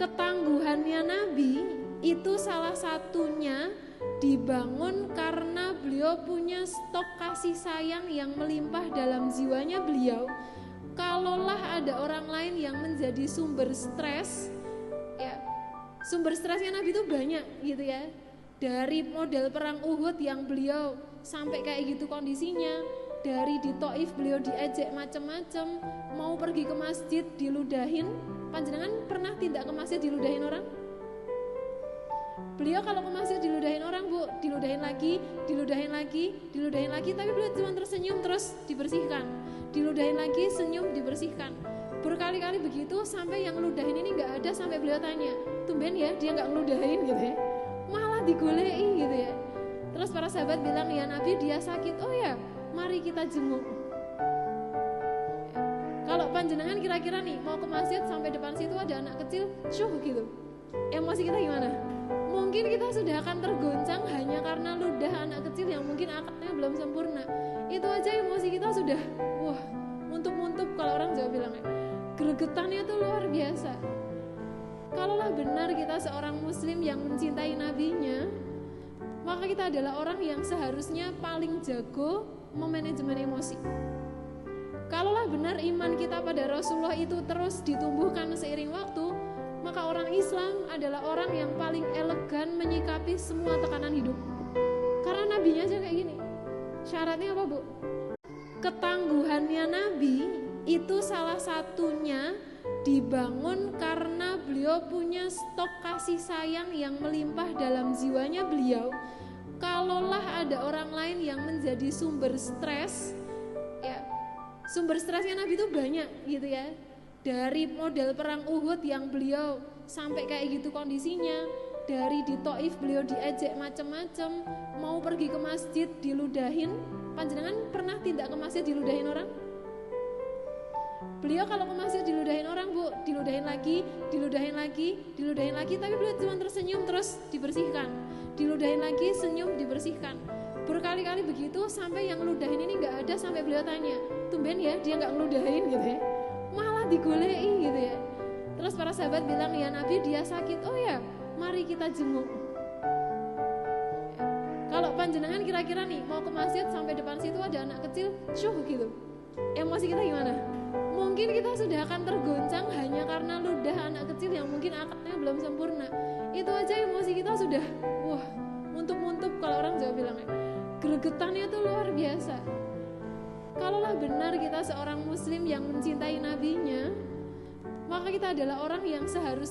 ketangguhannya Nabi itu salah satunya dibangun karena beliau punya stok kasih sayang yang melimpah dalam jiwanya beliau. Kalaulah ada orang lain yang menjadi sumber stres, ya sumber stresnya Nabi itu banyak gitu ya. Dari model perang Uhud yang beliau sampai kayak gitu kondisinya, dari di Taif beliau diejek macam-macam, mau pergi ke masjid diludahin. Panjenengan pernah tidak ke masjid diludahin orang? Beliau kalau ke masjid diludahin orang, Bu, diludahin lagi, tapi beliau cuma tersenyum terus dibersihkan. Diludahin lagi, senyum dibersihkan. Berkali-kali begitu sampai yang ngeludahin ini nggak ada, sampai beliau tanya, tumben ya dia nggak ngeludahin gitu ya, malah digolei gitu ya. Terus para sahabat bilang, ya Nabi dia sakit, oh ya mari kita jenguk. Kalau panjenengan kira-kira nih mau ke masjid sampai depan situ ada anak kecil, gitu, emosi kita gimana? Mungkin kita sudah akan tergoncang hanya karena ludah anak kecil yang mungkin akalnya belum sempurna. Itu aja emosi kita sudah, wah, muntup-muntup kalau orang Jawa bilangnya. Gregetannya tuh luar biasa. Kalaulah benar kita seorang muslim yang mencintai nabinya, maka kita adalah orang yang seharusnya paling jago memanajemen emosi. Kalaulah benar iman kita pada Rasulullah itu terus ditumbuhkan seiring waktu, maka orang Islam adalah orang yang paling elegan menyikapi semua tekanan hidup. Karena nabinya aja kayak gini. Syaratnya apa, Bu? Ketangguhannya Nabi itu salah satunya dibangun karena beliau punya stok kasih sayang yang melimpah dalam jiwanya beliau. Kalaulah ada orang lain yang menjadi sumber stres, ya sumber stresnya Nabi itu banyak gitu ya. Dari model perang Uhud yang beliau sampai kayak gitu kondisinya, dari di Taif beliau diejek macam-macam, mau pergi ke masjid diludahin. Panjenengan pernah tidak ke masjid diludahin orang? Beliau kalau ke masjid diludahin orang, Bu, diludahin lagi, tapi beliau cuma tersenyum terus dibersihkan. Diludahin lagi, senyum dibersihkan. Berkali-kali begitu sampai yang ngeludahin ini nggak ada, sampai beliau tanya, tumben ya dia nggak ngeludahin gitu ya, malah digolei gitu ya. Terus para sahabat bilang, ya Nabi dia sakit, oh ya mari kita jenguk. Kalau panjenengan kira-kira nih mau ke masjid sampai depan situ ada anak kecil, gitu, emosi kita gimana? Mungkin kita sudah akan tergoncang hanya karena ludah anak kecil yang mungkin akalnya belum sempurna. Itu aja emosi kita sudah, wah, muntup-muntup kalau orang Jawa bilangnya. Gregetannya tuh luar biasa. Kalaulah benar kita seorang muslim yang mencintai nabinya, maka kita adalah orang yang seharusnya